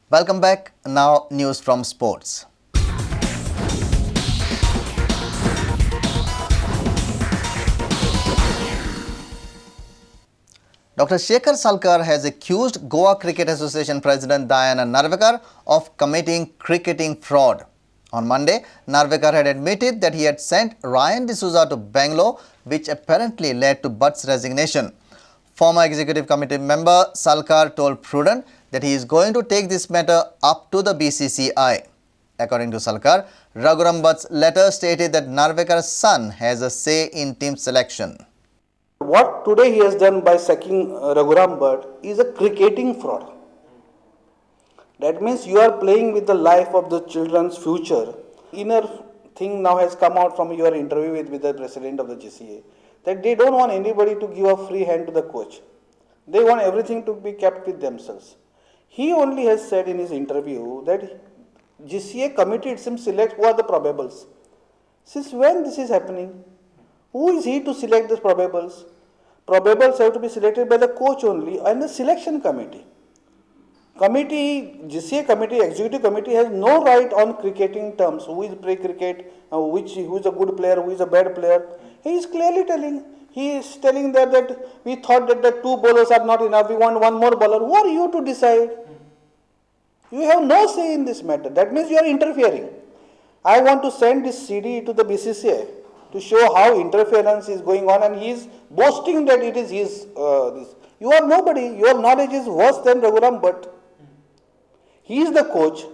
Welcome back. Now news from sports. Dr. Shekhar Salkar has accused Goa Cricket Association President Diana Narvekar of committing cricketing fraud. On Monday, Narvekar had admitted that he had sent Ryan D'Souza to Bangalore, which apparently led to Butt's resignation. Former executive committee member Salkar told Prudent that he is going to take this matter up to the BCCI. According to Salkar, Raghuram Butt's letter stated that Narvekar's son has a say in team selection. What today he has done by sacking Raghuram Butt is a cricketing fraud. That means you are playing with the life of the children's future. Inner thing now has come out from your interview with the president of the GCA that they don't want anybody to give a free hand to the coach. They want everything to be kept with themselves. He only has said in his interview that GCA committee itself select who are the probables. Since when this is happening? Who is he to select the probables? Probables have to be selected by the coach only and the selection committee. GCA committee, executive committee has no right on cricketing terms. Who is play cricket, who is a good player, who is a bad player. He is clearly telling. He is telling that we thought that the two bowlers are not enough. We want one more bowler. Who are you to decide? You have no say in this matter. That means you are interfering. I want to send this CD to the BCCI to show how interference is going on, and he is boasting that it is his. You are nobody. Your knowledge is worse than Raghuram Butt. He is the coach.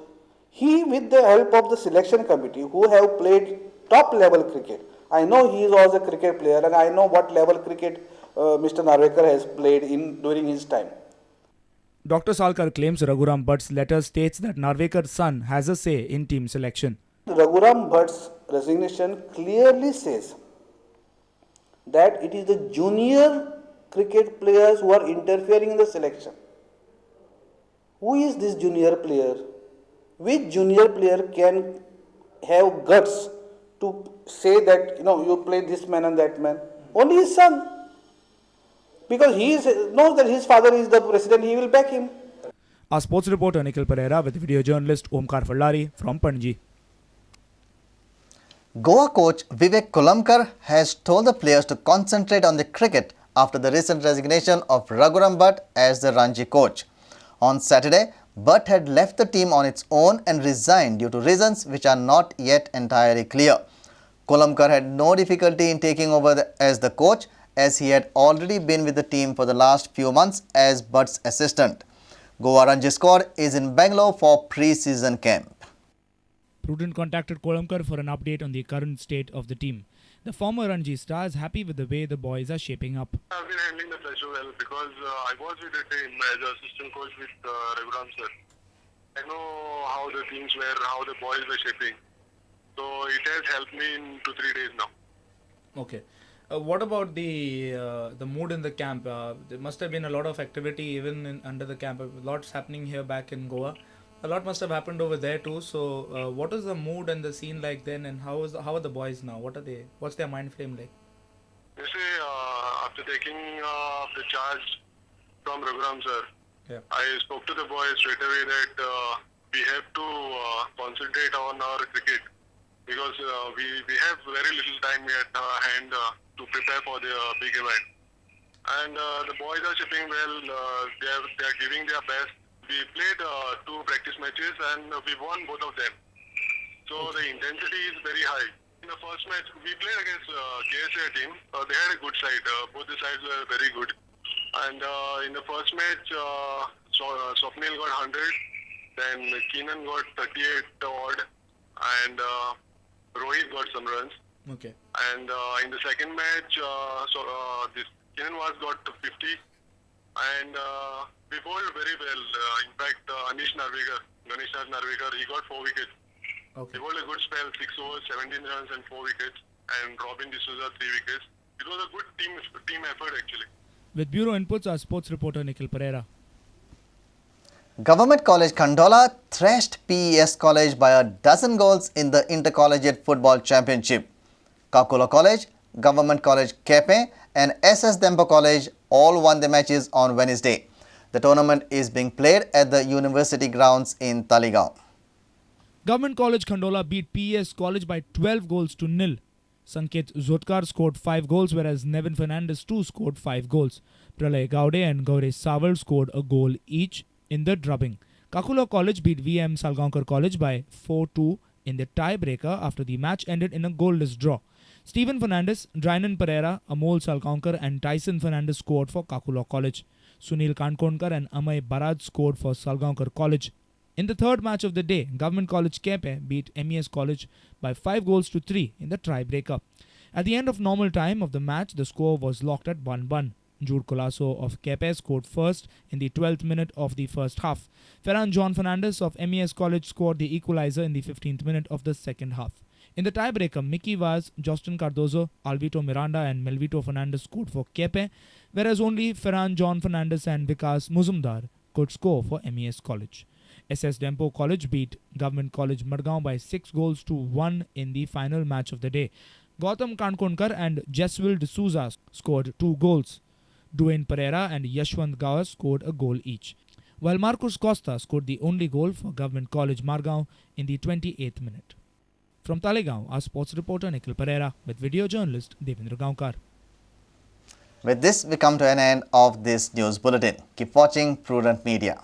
He, with the help of the selection committee, who have played top level cricket. I know he was a cricket player, and I know what level cricket Mr. Narvekar has played during his time. Dr. Salkar claims Raghuram Butt's letter states that Narvekar's son has a say in team selection. Raghuram Butt's resignation clearly says that it is the junior cricket players who are interfering in the selection. Who is this junior player? Which junior player can have guts to say that, you play this man and that man? Only his son. Because he knows that his father is the president, he will back him. Our sports reporter Nikhil Pereira with video journalist Omkar Fallari from Panji. Goa coach Vivek Kolamkar has told the players to concentrate on the cricket after the recent resignation of Raghuram Butt as the Ranji coach. On Saturday, Butt had left the team on its own and resigned due to reasons which are not yet entirely clear. Kolamkar had no difficulty in taking over as the coach, as he had already been with the team for the last few months as Butt's assistant. Goa Ranji squad is in Bangalore for pre-season camp. Prudent contacted Kolamkar for an update on the current state of the team. The former Ranji star is happy with the way the boys are shaping up. I've been handling the pressure well because I was with the team as assistant coach with Raghuram sir. I know how the teams were, how the boys were shaping. So it has helped me in 2-3 days now. Okay. What about the mood in the camp? There must have been a lot of activity even under the camp. Lots happening here back in Goa. A lot must have happened over there too. So, what is the mood and the scene like then, and how are the boys now? What's their mind frame like? You see, after taking the charge from Raghuram sir, Yeah. I spoke to the boys straight away that we have to concentrate on our cricket because we have very little time at hand to prepare for the big event. And the boys are shipping well. They are giving their best. We played 2 practice matches and we won both of them. So the intensity is very high. In the first match, we played against KSA team. They had a good side. Both the sides were very good. And in the first match, Swapnil got 100. Then Keenan got 38 odd. And Rohit got some runs. Okay. And in the second match, this Keenan was got 50. And we bowled very well. In fact, Ganesh Narvekar, he got 4 wickets. Okay. He bowled a good spell, 6 overs, 17 runs and 4 wickets. And Robin D'Souza 3 wickets. It was a good team effort actually. With bureau inputs, our sports reporter Nikhil Pereira. Government College Khandola thrashed PES College by a dozen goals in the Intercollegiate Football Championship. Kakula College, Government College Kepe and SS Dempo College all won the matches on Wednesday. The tournament is being played at the university grounds in Talegaon. Government College Khandola beat PES College by 12 goals to nil. Sanket Zotkar scored 5 goals, whereas Nevin Fernandez too scored 5 goals. Pralay Gaude and Gaure Saval scored a goal each in the drubbing. Kakula College beat VM Salgaonkar College by 4-2 in the tiebreaker after the match ended in a goalless draw. Stephen Fernandez, Drainan Pereira, Amol Salgaonkar and Tyson Fernandez scored for Kakula College. Sunil Kankonkar and Amay Barad scored for Salgaonkar College. In the third match of the day, Government College Kepe beat MES College by 5 goals to 3 in the tiebreaker. At the end of normal time of the match, the score was locked at 1-1. Jude Colasso of Kepe scored first in the 12th minute of the first half. Ferran John Fernandez of MES College scored the equalizer in the 15th minute of the second half. In the tiebreaker, Mickey Vaz, Justin Cardozo, Alvito Miranda and Melvito Fernandez scored for Kepe, whereas only Ferran John Fernandez and Vikas Muzumdar could score for MES College. SS Dempo College beat Government College Madgaon by 6 goals to 1 in the final match of the day. Gautam Kankonkar and Jeswil D'Souza scored 2 goals. Duane Pereira and Yashwant Gaur scored a goal each, while Marcus Costa scored the only goal for Government College Margaon in the 28th minute. From Talegaon, our sports reporter Nikhil Pereira with video journalist Devendra Gaonkar. With this, we come to an end of this news bulletin. Keep watching Prudent Media.